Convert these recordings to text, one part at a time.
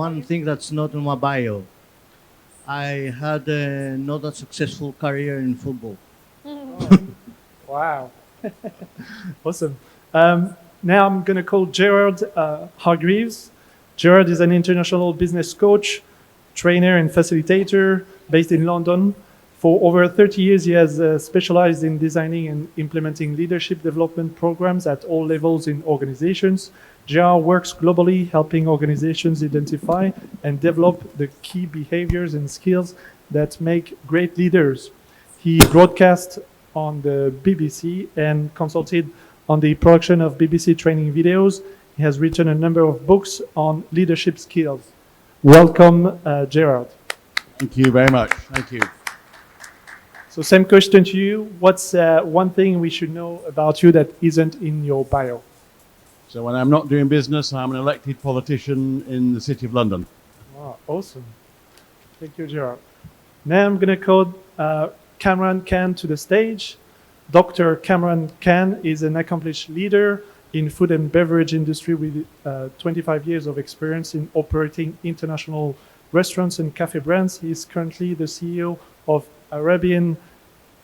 one thing that's not in my bio. I had not a successful career in football. Wow. Awesome. Now I'm going to call Gerard Hargreaves. Gerard is an international business coach, trainer, and facilitator based in London. For over 30 years, he has specialized in designing and implementing leadership development programs at all levels in organizations. Gerard works globally, helping organizations identify and develop the key behaviors and skills that make great leaders. He broadcasts on the BBC and consulted on the production of BBC training videos. He has written a number of books on leadership skills. Welcome, Gerard. Thank you very much. Thank you. So same question to you. What's one thing we should know about you that isn't in your bio? So when I'm not doing business, I'm an elected politician in the City of London. Wow, awesome. Thank you, Gerard. Now I'm going to call Kamran Khan to the stage. Dr. Kamran Khan is an accomplished leader in food and beverage industry with 25 years of experience in operating international restaurants and cafe brands. He is currently the CEO of Arabian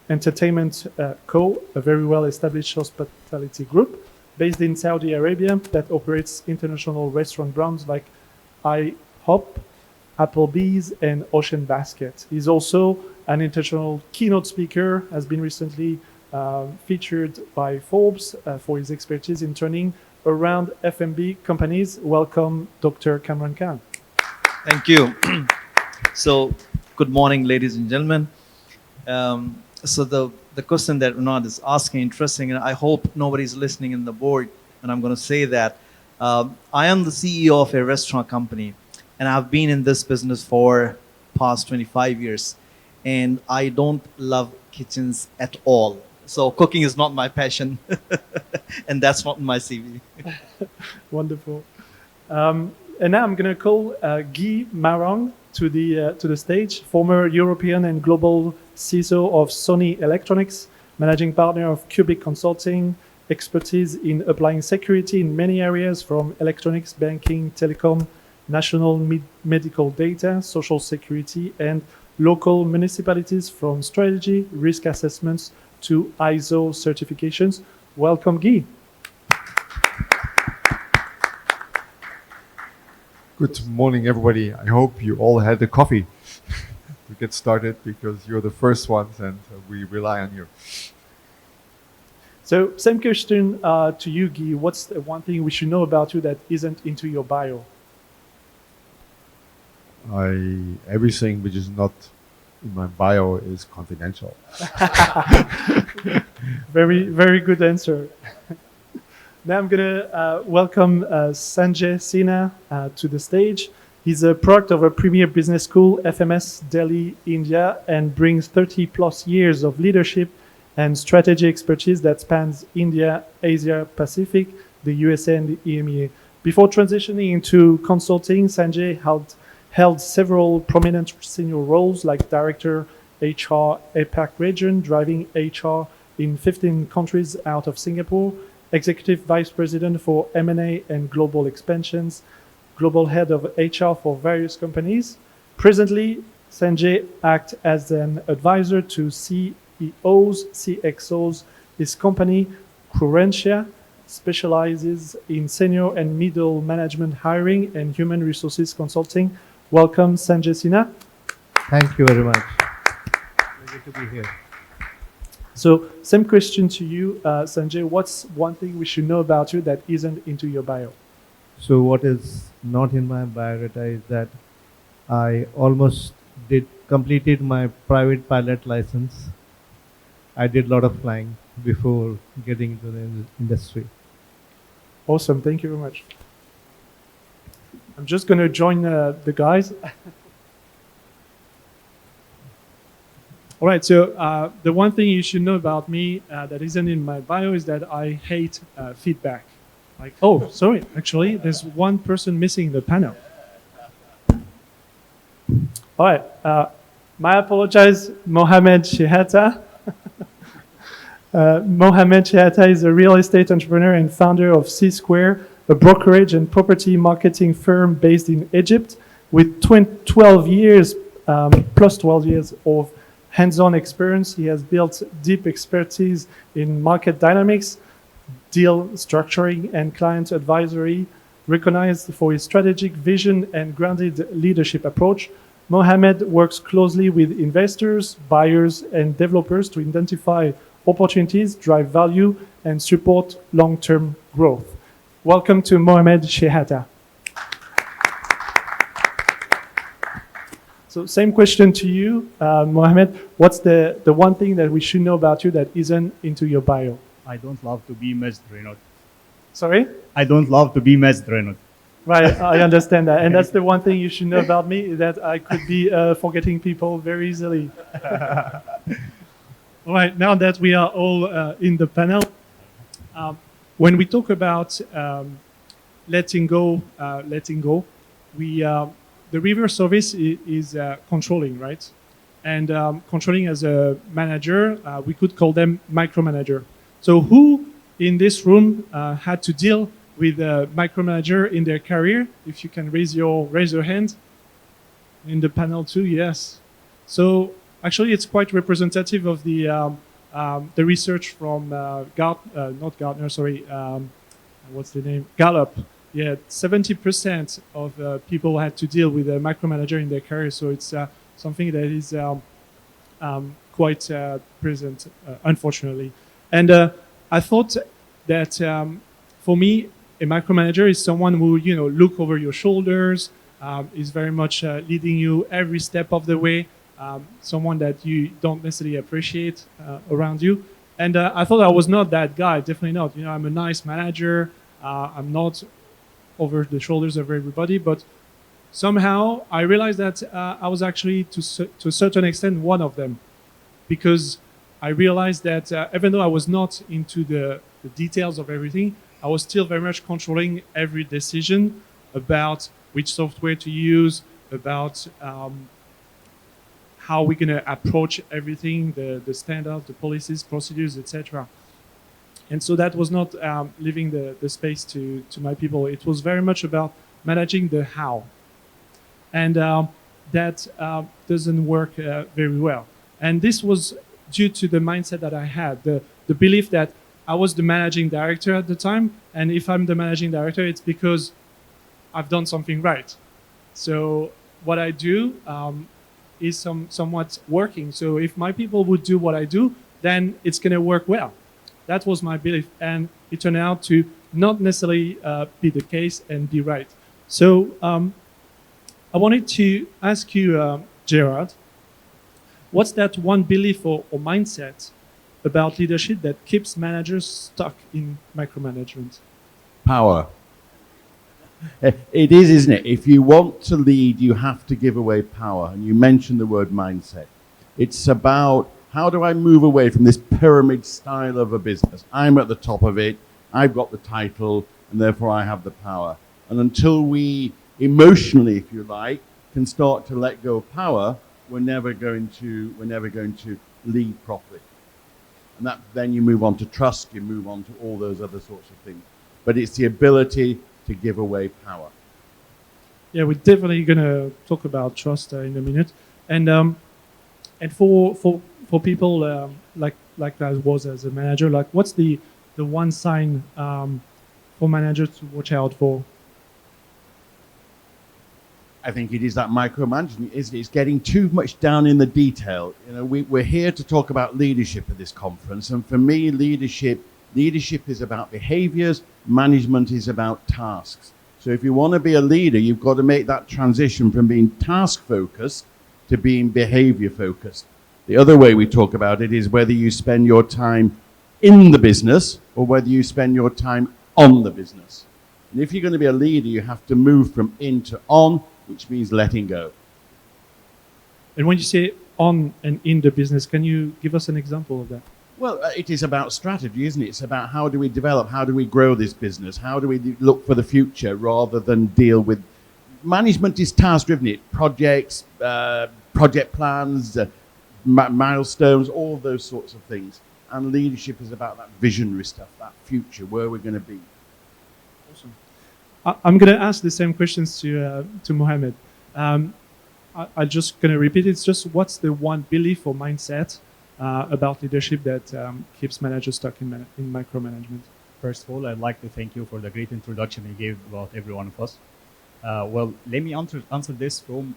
Entertainment Co., a very well-established hospitality group based in Saudi Arabia that operates international restaurant brands like IHOP, Applebee's, and Ocean Basket. He's also an international keynote speaker, has been recently featured by Forbes for his expertise in turning around F&B companies. Welcome, Dr. Kamran Khan. Thank you. So, good morning, ladies and gentlemen. So the question that Renat is asking, interesting, and I hope nobody's listening in the board, and I'm going to say that. I am the CEO of a restaurant company, and I've been in this business for past 25 years, and I don't love kitchens at all. So cooking is not my passion, and that's not in my CV. Wonderful. And now I'm going to call Guy Marang to the stage, former European and global CISO of Sony Electronics, managing partner of Cubic Consulting, expertise in applying security in many areas from electronics, banking, telecom, national medical data, social security, and local municipalities, from strategy, risk assessments to ISO certifications. Welcome, Guy. Good morning, everybody. I hope you all had a coffee to get started, because you're the first ones and we rely on you. So same question to you, Guy. What's the one thing we should know about you that isn't into your bio? Everything which is not in my bio is confidential. Very, very good answer. Now I'm going to welcome Sanjay Sinha to the stage. He's a product of a premier business school, FMS Delhi, India, and brings 30 plus years of leadership and strategy expertise that spans India, Asia Pacific, the USA, and the EMEA. Before transitioning into consulting, Sanjay held several prominent senior roles like Director HR APAC region, driving HR in 15 countries out of Singapore, Executive Vice President for M&A and Global Expansions, Global Head of HR for various companies. Presently, Sanjay acts as an advisor to CEOs, CXOs. His company, Crurentia, specializes in senior and middle management hiring and human resources consulting. Welcome, Sanjay Sinha. Thank you very much. Pleasure to be here. So, same question to you, Sanjay. What's one thing we should know about you that isn't into your bio? So what is not in my biodata is that I almost completed my private pilot license. I did a lot of flying before getting into the industry. Awesome. Thank you very much. I'm just going to join the guys. All right, so the one thing you should know about me that isn't in my bio is that I hate feedback. Like, oh, sorry, actually, there's one person missing in the panel. All right, my apologies, Mohamed Shehata. Mohamed Shehata is a real estate entrepreneur and founder of C Square, a brokerage and property marketing firm based in Egypt. with 12 years, plus 12 years of hands-on experience. He has built deep expertise in market dynamics, deal structuring, and client advisory, recognized for his strategic vision and grounded leadership approach. Mohamed works closely with investors, buyers, and developers to identify opportunities, drive value, and support long-term growth. Welcome to Mohamed Shehata. So same question to you, Mohamed. What's the one thing that we should know about you that isn't into your bio? I don't love to be messed, Renaud. Sorry? I don't love to be messed, Renaud. Right, I understand that. And that's the one thing you should know about me, that I could be forgetting people very easily. All right, now that we are all in the panel, when we talk about letting go, we, the reverse service is controlling, right? And controlling as a manager, we could call them micromanager. So who in this room had to deal with a micromanager in their career? If you can raise your hand. In the panel too, yes. So actually, it's quite representative of the research from not Gartner, sorry, what's the name? Gallup. Yeah, 70% of people had to deal with a micromanager in their career. So it's something that is quite present, unfortunately. And I thought that for me, a micromanager is someone who, you know, look over your shoulders, is very much leading you every step of the way, someone that you don't necessarily appreciate around you. And I thought I was not that guy, definitely not. You know, I'm a nice manager. I'm not over the shoulders of everybody, but somehow I realized that I was actually, to a certain extent, one of them, because I realized that even though I was not into the details of everything, I was still very much controlling every decision about which software to use, about how we're going to approach everything, the standards, the policies, procedures, etc. And so that was not leaving the space to my people. It was very much about managing the how. And that doesn't work very well. And this was due to the mindset that I had, the belief that I was the managing director at the time. And if I'm the managing director, it's because I've done something right. So what I do is somewhat working. So if my people would do what I do, then it's going to work well. That was my belief. And it turned out to not necessarily be the case and be right. So I wanted to ask you, Gerard, what's that one belief or mindset about leadership that keeps managers stuck in micromanagement? Power. It is, isn't it? If you want to lead, you have to give away power. And you mentioned the word mindset. It's about, how do I move away from this pyramid style of a business? I'm at the top of it. I've got the title, and therefore I have the power. And until we emotionally, if you like, can start to let go of power, we're never going to lead properly. And that, then you move on to trust, you move on to all those other sorts of things. But it's the ability to give away power. Yeah, we're definitely going to talk about trust in a minute. And for people like I was as a manager, like what's the one sign for managers to watch out for? I think it is that micromanagement. It's getting too much down in the detail. You know, we're here to talk about leadership at this conference, and for me, leadership is about behaviors. Management is about tasks. So if you want to be a leader, you've got to make that transition from being task focused to being behavior focused. The other way we talk about it is whether you spend your time in the business or whether you spend your time on the business. And if you're going to be a leader, you have to move from in to on, which means letting go. And when you say on and in the business, can you give us an example of that? Well, it is about strategy, isn't it? It's about how do we develop, how do we grow this business, how do we look for the future rather than deal with... Management is task-driven, it projects, project plans, milestones, all those sorts of things. And leadership is about that visionary stuff, that future, where we're going to be. Awesome. I'm going to ask the same questions to Mohamed. I'm just going to repeat. It's just what's the one belief or mindset about leadership that keeps managers stuck in micromanagement? First of all, I'd like to thank you for the great introduction you gave about every one of us. Well, let me answer this from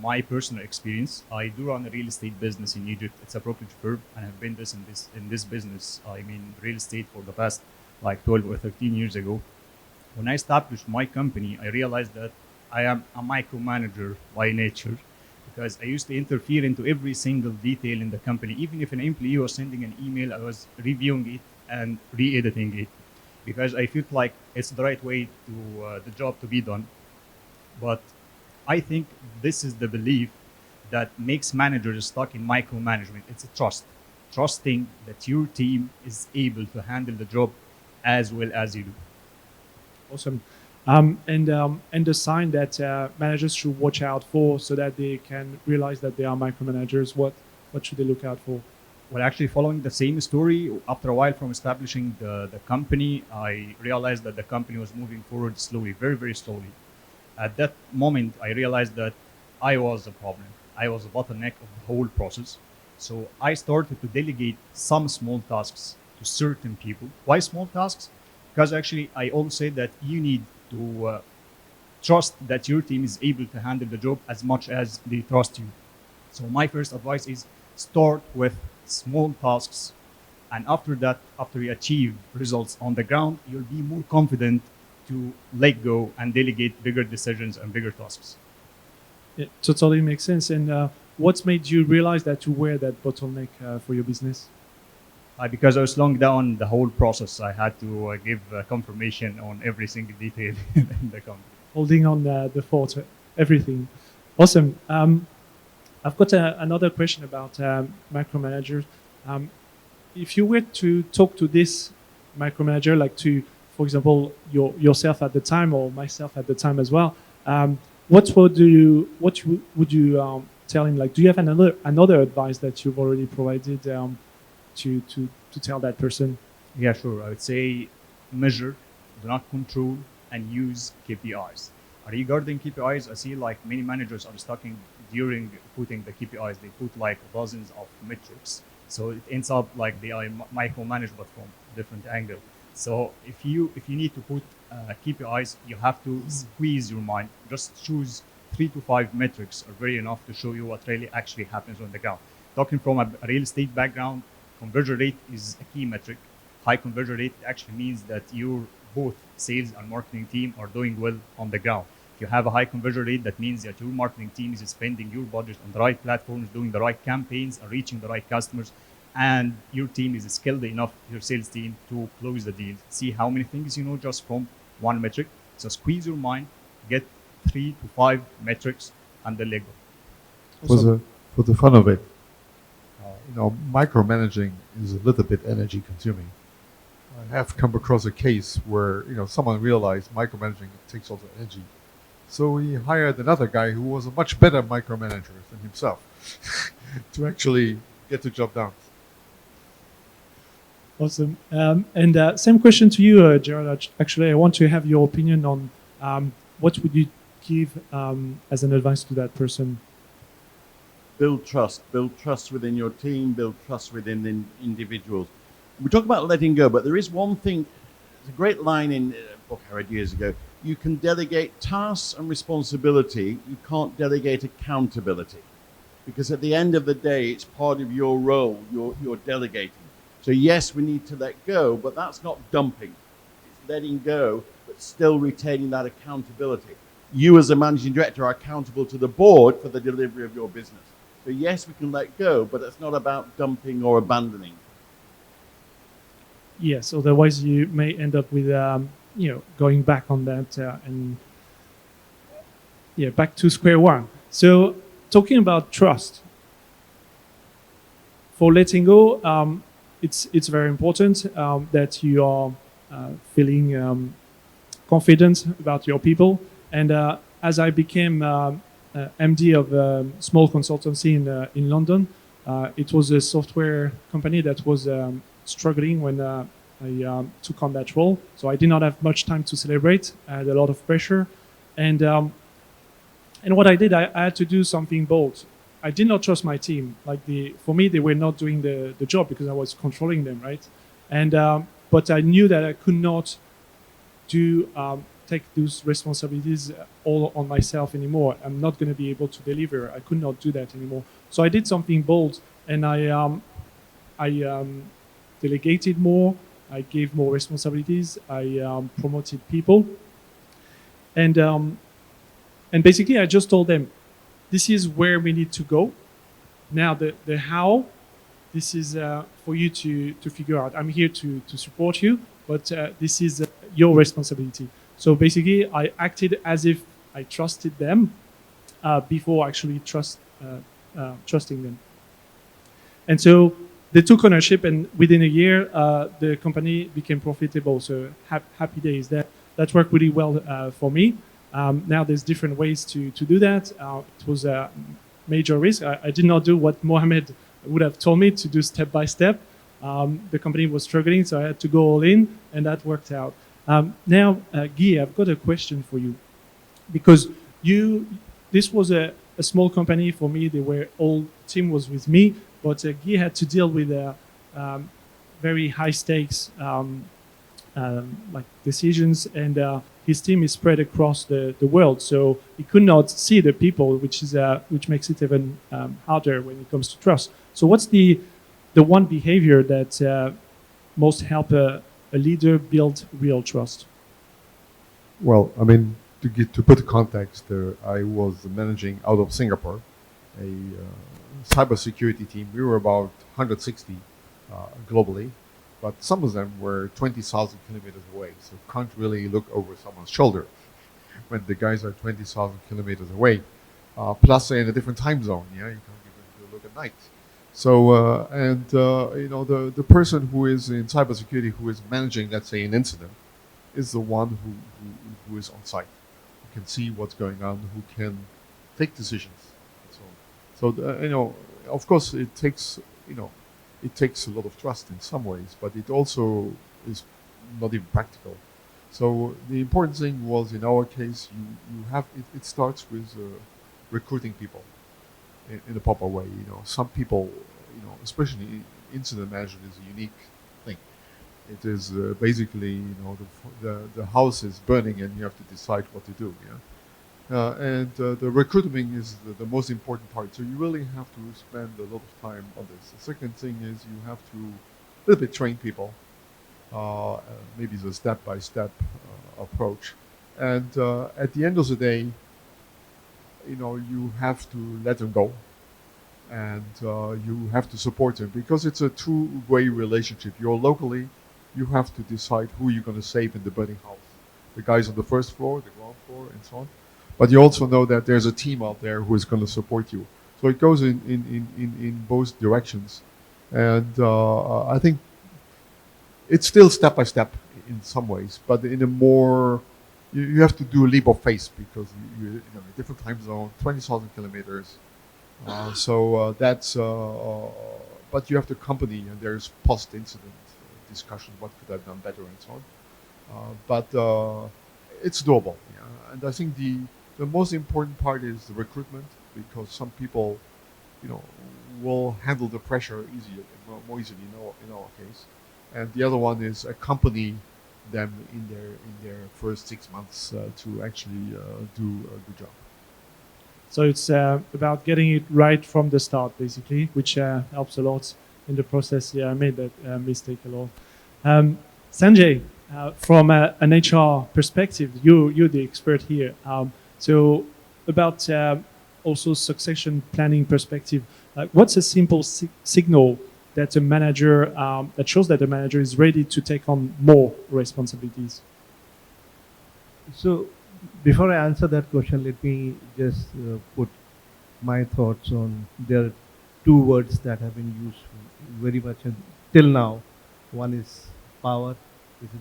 my personal experience. I do run a real estate business in Egypt. It's a brokerage firm, and I've been in this business. I mean, real estate for the past like 12 or 13 years ago. When I established my company, I realized that I am a micromanager by nature because I used to interfere into every single detail in the company. Even if an employee was sending an email, I was reviewing it and re-editing it because I felt like it's the right way to the job to be done. But I think this is the belief that makes managers stuck in micromanagement. It's a trust, trusting that your team is able to handle the job as well as you do. Awesome. And the sign that managers should watch out for so that they can realize that they are micromanagers. What should they look out for? Well, actually, following the same story, after a while from establishing the company, I realized that the company was moving forward slowly, very, very slowly. At that moment, I realized that I was the problem. I was the bottleneck of the whole process. So I started to delegate some small tasks to certain people. Why small tasks? Because actually, I always say that you need to trust that your team is able to handle the job as much as they trust you. So my first advice is start with small tasks, and after that, after you achieve results on the ground, you'll be more confident to let go and delegate bigger decisions and bigger tasks. It totally makes sense. And what's made you realize that you were that bottleneck for your business? Because I was slowing down the whole process, I had to give confirmation on every single detail in the company. Holding on the fort, everything. Awesome. I've got another question about micromanagers. If you were to talk to this micromanager, like to, for example, yourself at the time or myself at the time as well, what would you tell him? Like, do you have another advice that you've already provided to tell that person? Yeah, sure. I would say measure, do not control, and use KPIs. Regarding KPIs, I see like many managers are stuck in during putting the KPIs. They put like dozens of metrics, so it ends up like they are micromanaged but from different angle. So if you need to put KPIs, you have to squeeze your mind. Just choose 3 to 5 metrics are very enough to show you what really actually happens on the ground. Talking from a real estate background, conversion rate is a key metric. High conversion rate actually means that your both sales and marketing team are doing well on the ground. If you have a high conversion rate, that means that your marketing team is spending your budget on the right platforms, doing the right campaigns, and reaching the right customers. And your team is skilled enough, your sales team, to close the deal. See how many things you know just from one metric. So squeeze your mind, get 3 to 5 metrics, and then let go. For the fun of it, micromanaging is a little bit energy consuming. I have come across a case where someone realized micromanaging takes also energy, so he hired another guy who was a much better micromanager than himself to actually get the job done. Awesome. And same question to you, Gerald. Actually, I want to have your opinion on what would you give as an advice to that person? Build trust within your team, build trust within the individuals. We talk about letting go, but there is one thing, there's a great line in a book I read years ago. You can delegate tasks and responsibility, you can't delegate accountability. Because at the end of the day, it's part of your role, you're delegating. So yes, we need to let go, but that's not dumping. It's letting go, but still retaining that accountability. You as a managing director are accountable to the board for the delivery of your business. So yes, we can let go, but it's not about dumping or abandoning. Yes, otherwise you may end up with going back on that and back to square one. So talking about trust, for letting go, it's very important that you are feeling confident about your people. And as I became MD of a small consultancy in London, it was a software company that was struggling when I took on that role. So I did not have much time to celebrate. I had a lot of pressure. And And what I did, I had to do something bold. I did not trust my team. For me, they were not doing the job because I was controlling them, right? And but I knew that I could not do take those responsibilities all on myself anymore. I'm not going to be able to deliver. I could not do that anymore. So I did something bold, and I delegated more. I gave more responsibilities. I promoted people, and basically I just told them, this is where we need to go. Now the how, this is for you to figure out. I'm here to support you, but this is your responsibility. So basically, I acted as if I trusted them before actually trusting them. And so they took ownership, and within a year, the company became profitable. So happy days. That worked really well for me. Now there's different ways to do that. It was a major risk. I did not do what Mohamed would have told me to do step by step. The company was struggling, so I had to go all in, and that worked out. Now, Guy, I've got a question for you, because this was a small company for me. All team was with me, but Guy had to deal with very high stakes like decisions, and his team is spread across the world, so he could not see the people, which makes it even harder when it comes to trust. So what's the one behavior that most help a leader build real trust? Well, I mean, to put the context, I was managing out of Singapore a cybersecurity team. We were about 160 globally, but some of them were 20,000 kilometers away, so can't really look over someone's shoulder when the guys are 20,000 kilometers away. Plus, they're in a different time zone. Yeah, you can't even look at night. So, the person who is in cybersecurity who is managing, let's say, an incident, is the one who is on site, who can see what's going on, who can take decisions, and so on. So, of course, it takes a lot of trust in some ways, but it also is not even practical. So the important thing was, in our case, you have it starts with recruiting people in a proper way. Some people, especially incident management is a unique thing. It is basically, the house is burning and you have to decide what to do. And the recruiting is the most important part. So you really have to spend a lot of time on this. The second thing is you have to a little bit train people. Maybe it's a step-by-step approach. And at the end of the day, you have to let them go. And you have to support them, because it's a two-way relationship. You're locally, you have to decide who you're going to save in the burning house. The guys on the first floor, the ground floor, and so on. But you also know that there's a team out there who is going to support you. So it goes in both directions. And I think it's still step by step in some ways, but in a more, you have to do a leap of faith, because you're in a different time zone, 20,000 kilometers. But you have to accompany, and there's post-incident discussion, what could I have done better, and so on. But it's doable, and I think the most important part is the recruitment, because some people, will handle the pressure easier, more easily in our case, and the other one is accompany them in their first 6 months to actually do a good job. So it's about getting it right from the start, basically, which helps a lot in the process. Yeah, I made that mistake a lot. Sanjay, from an HR perspective, you're the expert here. So about also succession planning perspective, what's a simple signal that a manager that shows that a manager is ready to take on more responsibilities? So before I answer that question, let me just put my thoughts on, there are two words that have been used very much till now. One is power, which is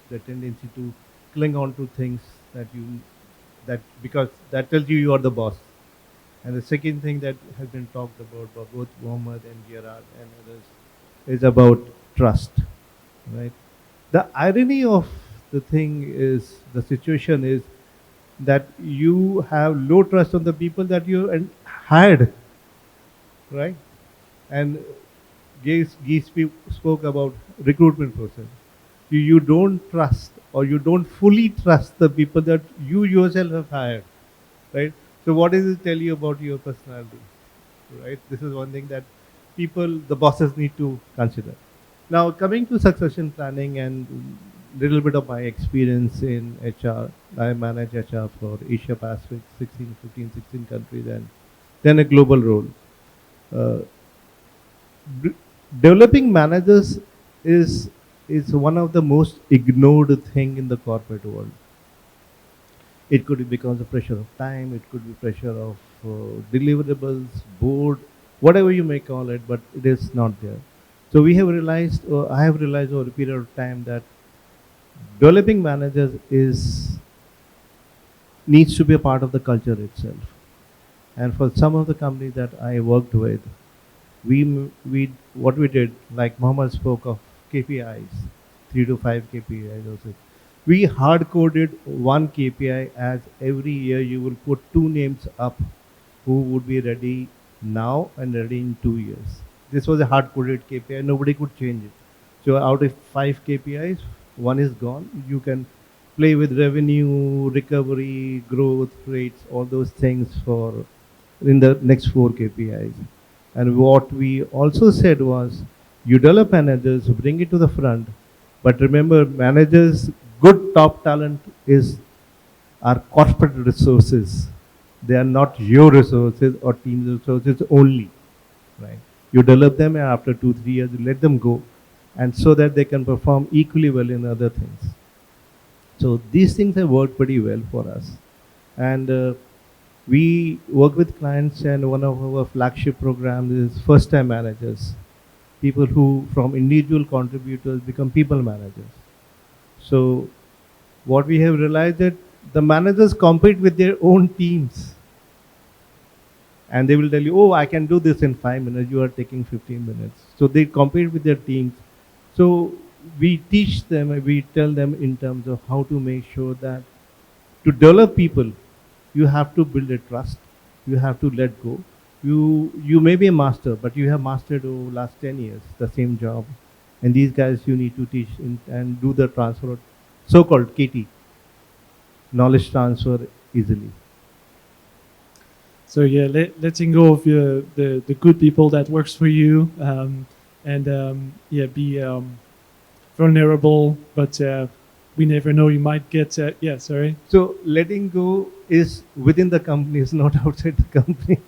the tendency to cling on to things because that tells you are the boss. And the second thing that has been talked about by both Mohammed and Gerard and others is about trust, right? The irony of the situation is, that you have low trust on the people that you hired, right? And spoke about recruitment process. You don't trust or you don't fully trust the people that you yourself have hired, right? So what does it tell you about your personality, right? This is one thing that the bosses need to consider. Now, coming to succession planning and little bit of my experience in HR, I manage HR for Asia Pacific, 16 countries, and then a global role. Uh, d- Developing managers is is one of the most ignored thing in the corporate world. It could be because of pressure of time, it could be pressure of deliverables, board, whatever you may call it, but it is not there. So we have realized, or I have realized over a period of time that developing managers is needs to be a part of the culture itself. And for some of the companies that I worked with, we what we did, like Mohammed spoke of KPIs, 3 to 5 KPIs also. We hard coded one KPI as every year you will put two names up who would be ready now and ready in 2 years. This was a hard coded KPI, nobody could change it. So out of 5 KPIs, one is gone. You can play with revenue, recovery, growth rates, all those things for in the next 4 KPIs. And what we also said was, you develop managers, bring it to the front, but remember, managers, good top talent is our corporate resources. They are not your resources or team resources only, right? You develop them, and after 2, 3 years, you let them go, and so that they can perform equally well in other things. So these things have worked pretty well for us, and we work with clients, and one of our flagship programs is first-time managers, people who from individual contributors become people managers. So what we have realized that the managers compete with their own teams, and they will tell you, oh, I can do this in 5 minutes, you are taking 15 minutes. So they compete with their teams. So we teach them, we tell them in terms of how to make sure that to develop people, you have to build a trust, you have to let go. You may be a master, but you have mastered over last 10 years the same job, and these guys you need to teach and do the transfer, so-called KT, knowledge transfer, easily. So yeah, letting go of the good people that works for you, and yeah, be vulnerable, but we never know. You might get yeah. Sorry. So letting go is within the company, is not outside the company.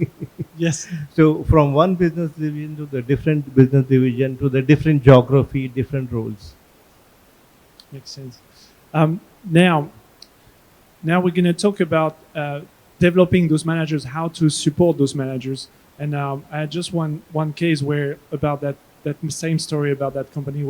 Yes. So from one business division to the different business division to the different geography, different roles. Makes sense. Now we're going to talk about developing those managers, how to support those managers. And I had just one case where about that same story about that company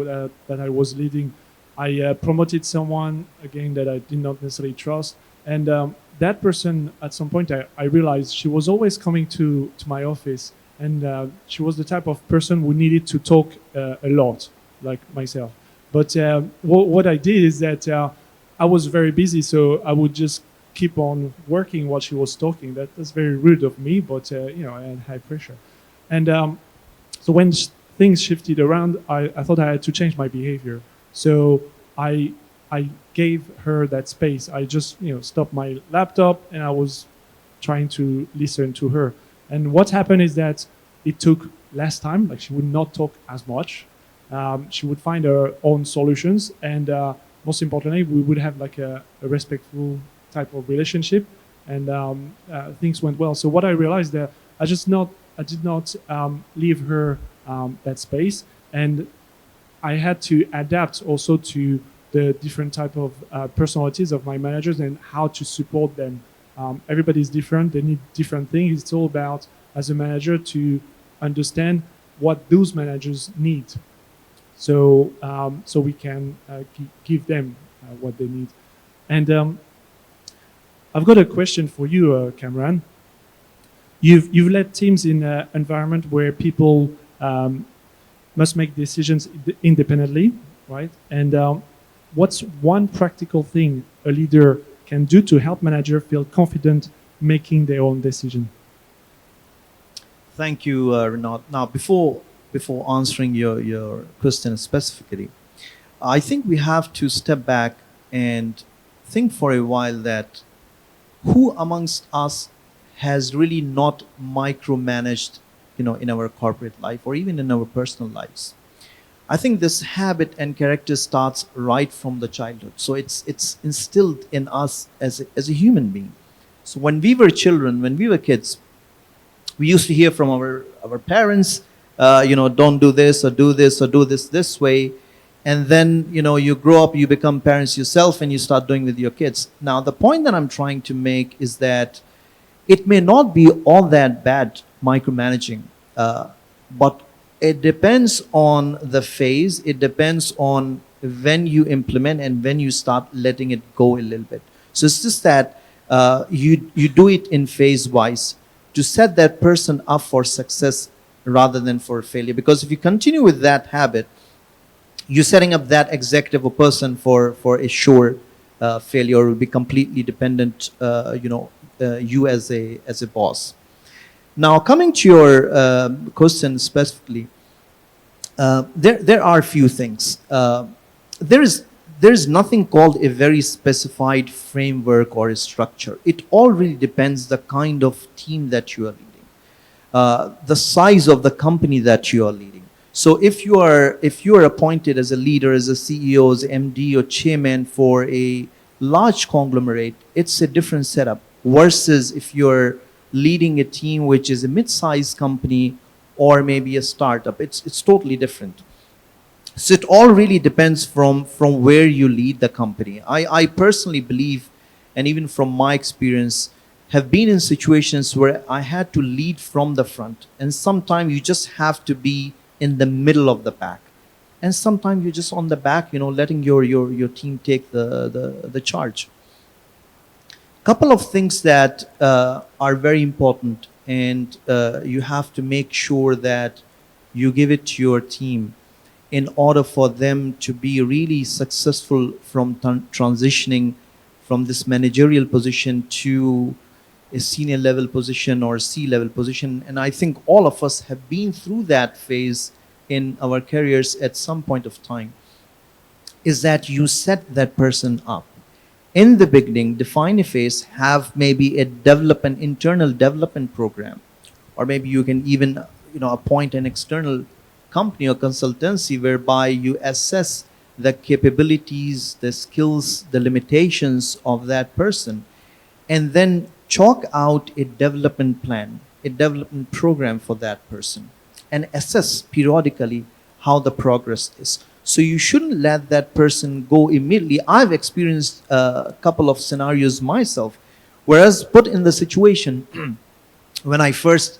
that I was leading. I promoted someone again that I did not necessarily trust, and that person at some point I realized she was always coming to my office, and she was the type of person who needed to talk a lot, like myself. But what I did is that I was very busy, so I would just keep on working while she was talking. That's very rude of me, but I had high pressure. And so when things shifted around, I thought I had to change my behavior. So I gave her that space. I just stopped my laptop and I was trying to listen to her. And what happened is that it took less time. Like, she would not talk as much. She would find her own solutions, and most importantly, we would have like a respectful type of relationship, and things went well. So what I realized that I did not leave her that space, and I had to adapt also to the different type of personalities of my managers and how to support them. Everybody's different; they need different things. It's all about, as a manager, to understand what those managers need, so we can give them what they need. And I've got a question for you, Cameron. You've led teams in an environment where people must make decisions independently, right? And what's one practical thing a leader can do to help manager feel confident making their own decision? Thank you, Renaud. Now, before answering your question specifically, I think we have to step back and think for a while that who amongst us has really not micromanaged, in our corporate life or even in our personal lives. I think this habit and character starts right from the childhood. So it's instilled in us as a human being. So when we were children, when we were kids, we used to hear from our parents, don't do this or do this or do this way. And then, you grow up, you become parents yourself, and you start doing with your kids. Now, the point that I'm trying to make is that it may not be all that bad micromanaging, but it depends on the phase. It depends on when you implement and when you start letting it go a little bit. So it's just that you do it in phase wise to set that person up for success rather than for failure. Because if you continue with that habit, you're setting up that executive or person for a sure failure, will be completely dependent, you as a boss. Now, coming to your question specifically, there are a few things. There is nothing called a very specified framework or a structure. It all really depends the kind of team that you are leading, the size of the company that you are leading. So if you are appointed as a leader, as a CEO, as MD or chairman for a large conglomerate, it's a different setup versus if you're leading a team which is a mid-sized company or maybe a startup. It's totally different. So it all really depends from where you lead the company. I personally believe, and even from my experience, have been in situations where I had to lead from the front, and sometimes you just have to be in the middle of the pack, and sometimes you're just on the back, letting your team take the charge. Couple of things that are very important, and you have to make sure that you give it to your team in order for them to be really successful from transitioning from this managerial position to a senior level position or C-level position. And I think all of us have been through that phase in our careers at some point of time, is that you set that person up. In the beginning, define a phase, have maybe a internal development program, or maybe you can even appoint an external company or consultancy whereby you assess the capabilities, the skills, the limitations of that person, and then chalk out a development plan, a development program for that person, and assess periodically how the progress is. So you shouldn't let that person go immediately. I've experienced a couple of scenarios myself, whereas put in the situation when I first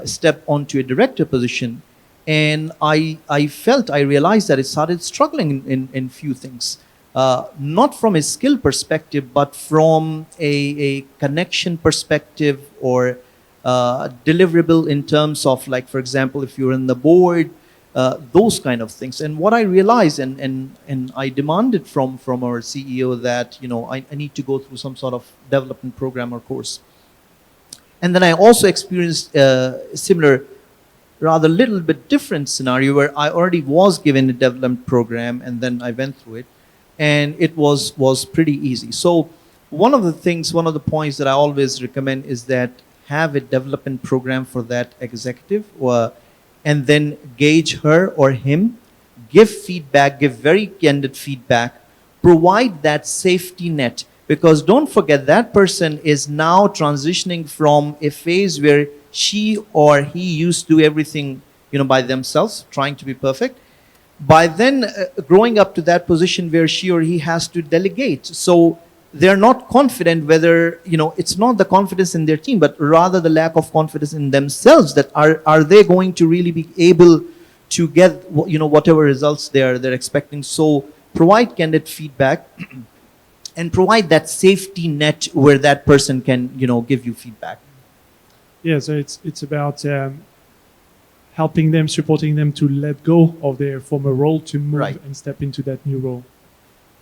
stepped onto a director position, and I realized that I started struggling in few things. Not from a skill perspective, but from a connection perspective or deliverable in terms of, like, for example, if you're in the board, those kind of things. And what I realized, and I demanded from our CEO that, I need to go through some sort of development program or course. And then I also experienced a similar, rather little bit different scenario where I already was given a development program, and then I went through it, and it was pretty easy. So one of the points that I always recommend is that have a development program for that executive, and then gauge her or him, give feedback, give very candid feedback, provide that safety net. Because don't forget, that person is now transitioning from a phase where she or he used to do everything, by themselves, trying to be perfect. By then growing up to that position where she or he has to delegate. So they're not confident whether, it's not the confidence in their team, but rather the lack of confidence in themselves, that are they going to really be able to get, whatever results they're expecting. So provide candid feedback and provide that safety net where that person can, give you feedback. Yeah, so it's about helping them, supporting them to let go of their former role to move Right. and step into that new role.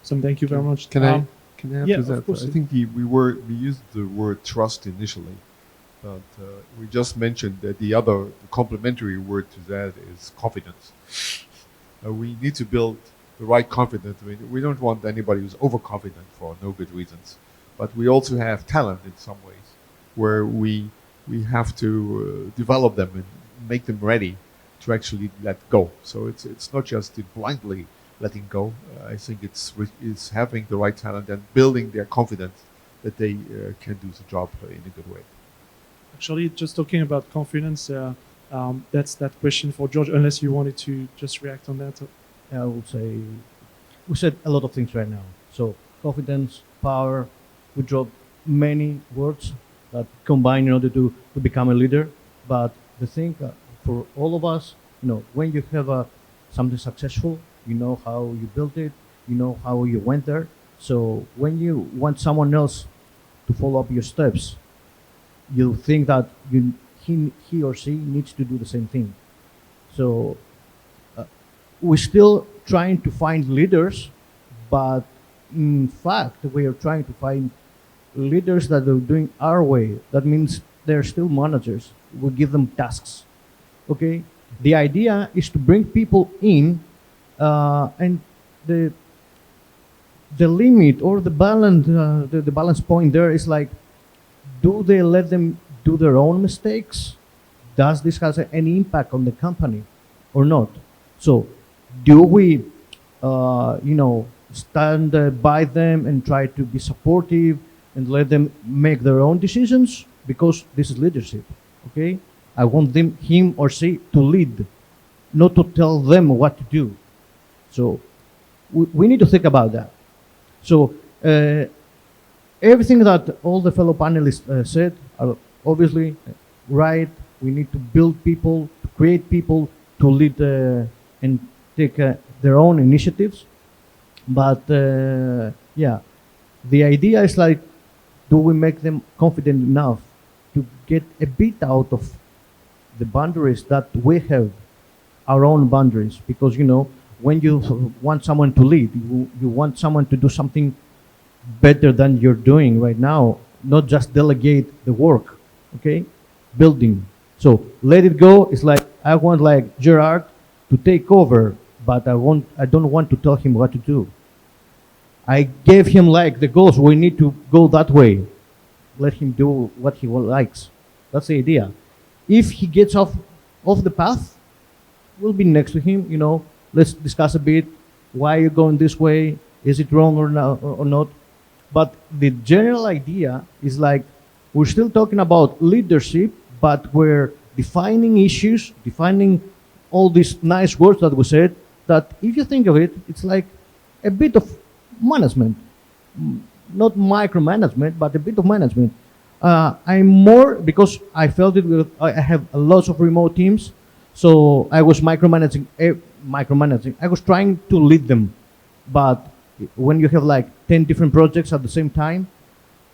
So thank you very much. Can I Can I add Yeah, to of that? course. I think we used the word trust initially, but we just mentioned that the complementary word to that is confidence. We need to build the right confidence. I mean, we don't want anybody who's overconfident for no good reasons, but we also have talent in some ways, where we have to develop them and make them ready to actually let go. So it's not just the blindly letting go. I think it's having the right talent and building their confidence that they can do the job in a good way. Actually, just talking about confidence, that's that question for George, unless you wanted to just react on that. I would say we said a lot of things right now. So confidence, power, we dropped many words that combine in order to become a leader. But the thing for all of us, when you have something successful, you know how you built it, you know how you went there. So when you want someone else to follow up your steps, you think that he or she needs to do the same thing. So we're still trying to find leaders, but in fact, we are trying to find leaders that are doing our way. That means they're still managers. We give them tasks. Okay? The idea is to bring people in, and the limit or the balance, the balance point there is like, do they let them do their own mistakes? Does this has any impact on the company or not? So, do we, stand by them and try to be supportive and let them make their own decisions? Because this is leadership, okay? I want him or she to lead, not to tell them what to do. So, we need to think about that. So, everything that all the fellow panelists said are obviously right. We need to build people, to create people to lead and take their own initiatives. But yeah, the idea is like, do we make them confident enough to get a bit out of the boundaries that we have, our own boundaries? Because when you want someone to lead, you want someone to do something better than you're doing right now, not just delegate the work, okay? Building. So let it go. It's like, I want like Gerard to take over, but I don't want to tell him what to do. I gave him like the goals. We need to go that way. Let him do what he likes. That's the idea. If he gets off the path, we'll be next to him. Let's discuss a bit. Why are you going this way? Is it wrong or not? But the general idea is like, we're still talking about leadership, but we're defining issues, defining all these nice words that we said, that if you think of it, it's like a bit of management. Not micromanagement, but a bit of management. I'm more, because I felt it with, I have lots of remote teams, so I was micromanaging. I was trying to lead them, but when you have like 10 different projects at the same time,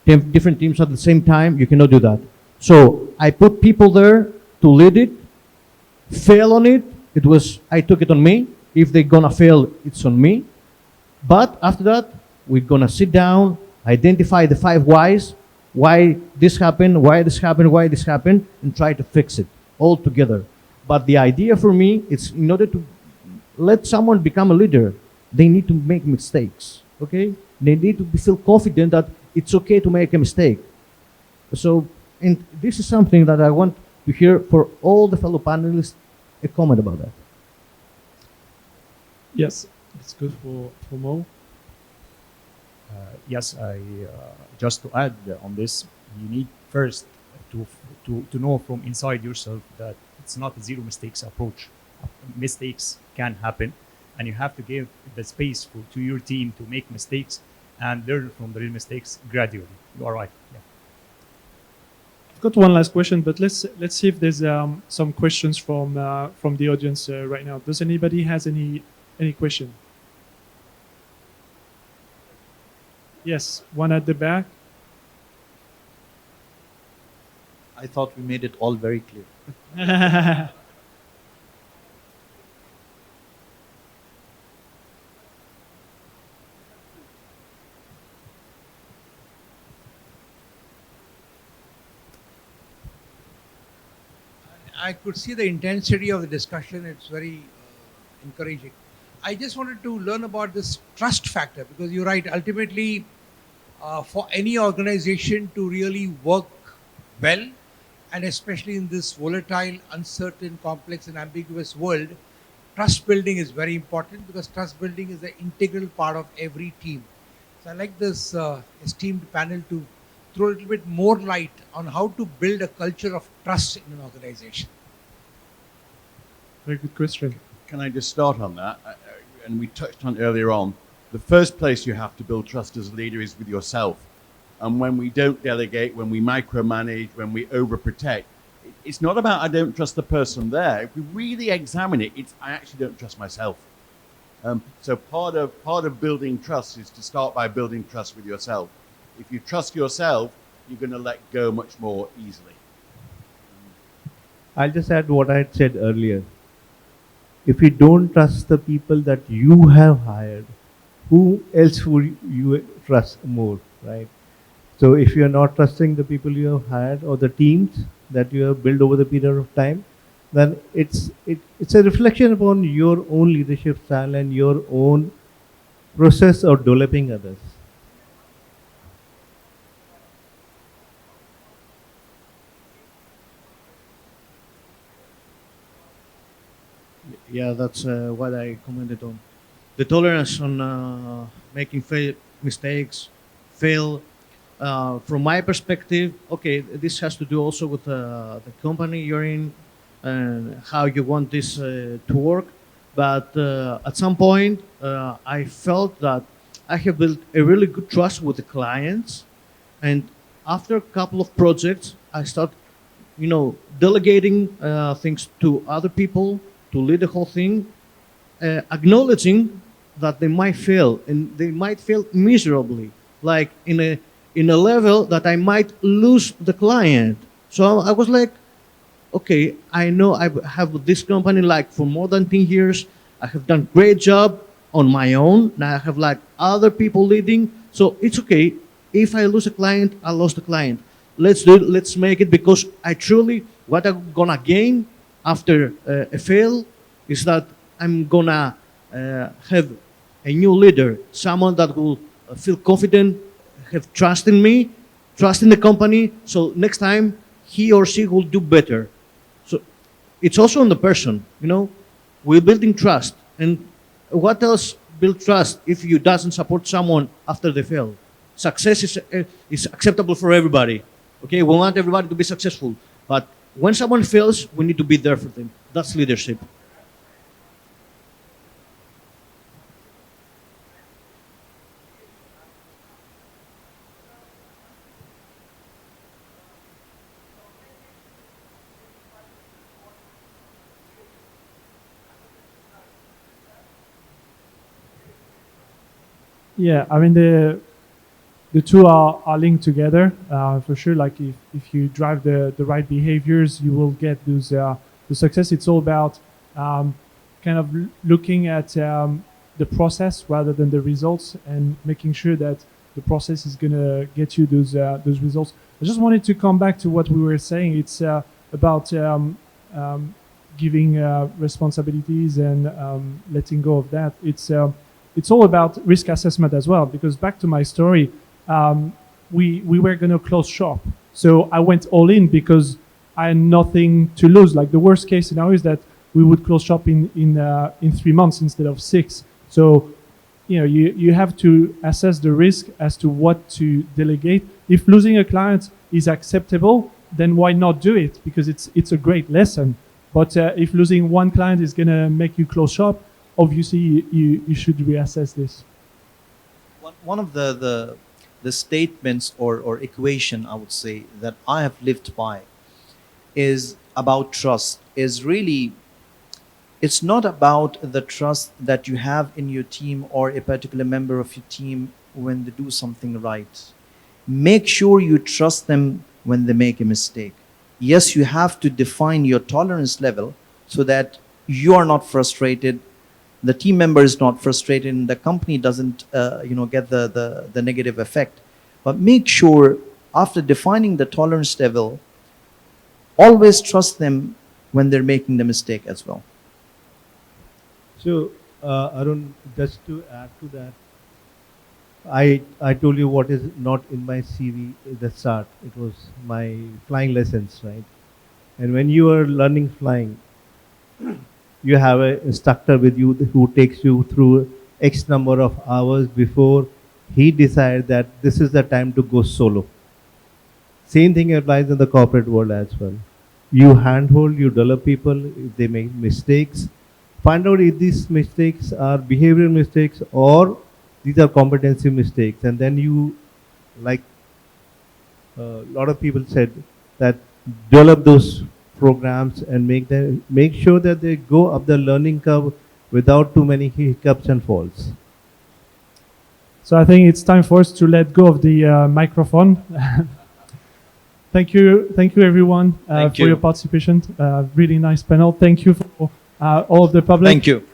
10 different teams at the same time, you cannot do that. So I put people there to lead it, fail on it. I took it on me. If they're gonna fail, it's on me. But after that, we're gonna sit down, identify the 5 whys, why this happened, why this happened, why this happened, and try to fix it all together. But the idea for me is, in order to let someone become a leader, they need to make mistakes, okay? They need to feel confident that it's okay to make a mistake. So, and this is something that I want to hear for all the fellow panelists, a comment about that. Yes, it's good for Mo. Yes, just to add on this, you need first to know from inside yourself that it's not a zero mistakes approach. Mistakes can happen, and you have to give the space to your team to make mistakes and learn from the real mistakes gradually. You are right. Yeah. I've got one last question, but let's see if there's some questions from the audience right now. Does anybody has any question? Yes, one at the back. I thought we made it all very clear. I could see the intensity of the discussion. It's very encouraging. I just wanted to learn about this trust factor because you're right. Ultimately, for any organization to really work well, and especially in this volatile, uncertain, complex, and ambiguous world, trust building is very important because trust building is the integral part of every team. So I like this esteemed panel to throw a little bit more light on how to build a culture of trust in an organization. Very good question. Can I just start on that? And we touched on it earlier on. The first place you have to build trust as a leader is with yourself. And when we don't delegate, when we micromanage, when we overprotect, it's not about I don't trust the person there. If we really examine it, it's I actually don't trust myself. So part of building trust is to start by building trust with yourself. If you trust yourself, you're going to let go much more easily. I'll just add what I had said earlier. If you don't trust the people that you have hired, who else would you trust more, right? So if you are not trusting the people you have hired or the teams that you have built over the period of time, then it's a reflection upon your own leadership style and your own process of developing others. Yeah, that's what I commented on. The tolerance on making mistakes, fail. From my perspective, okay, this has to do also with the company you're in and how you want this to work. But at some point, I felt that I have built a really good trust with the clients. And after a couple of projects, I start, delegating things to other people to lead the whole thing, acknowledging that they might fail and they might fail miserably, like in a level that I might lose the client. So I was like, okay, I know I have this company like for more than 10 years. I have done great job on my own. Now I have like other people leading. So it's okay. If I lose a client, I lost the client. Let's do it. Let's make it because I truly, what I'm gonna gain after a fail is that I'm gonna have a new leader, someone that will feel confident, have trust in me, trust in the company. So next time he or she will do better. So it's also on the person, we're building trust. And what else build trust if you doesn't support someone after they fail? Success is acceptable for everybody. Okay, we want everybody to be successful. But when someone fails, we need to be there for them. That's leadership. Yeah, I mean the two are linked together for sure. Like if you drive the right behaviors, you will get those the success. It's all about kind of looking at the process rather than the results and making sure that the process is gonna get you those results. I just wanted to come back to what we were saying. It's about giving responsibilities and letting go of that. It's all about risk assessment as well, because back to my story, we were going to close shop. So I went all in because I had nothing to lose. Like the worst case scenario is that we would close shop in 3 months instead of 6. So, you have to assess the risk as to what to delegate. If losing a client is acceptable, then why not do it? Because it's a great lesson. But if losing one client is going to make you close shop, obviously you should reassess this. One of the statements or equation I would say that I have lived by is about trust. Is really, it's not about the trust that you have in your team or a particular member of your team when they do something right. Make sure you trust them when they make a mistake. Yes, you have to define your tolerance level so that you are not frustrated, the team member is not frustrated, and the company doesn't get the negative effect. But make sure after defining the tolerance level, always trust them when they're making the mistake as well. So, Arun, just to add to that, I told you what is not in my CV at the start. It was my flying lessons, right? And when you are learning flying, you have an instructor with you who takes you through X number of hours before he decides that this is the time to go solo. Same thing applies in the corporate world as well. You handhold, you develop people, if they make mistakes, find out if these mistakes are behavioral mistakes or these are competency mistakes. And then you, like a lot of people said, that develop those programs and make sure that they go up the learning curve without too many hiccups and falls. So I think it's time for us to let go of the microphone. Thank you everyone Thank for you. your participation. Really nice panel. Thank you for all of the public. Thank you.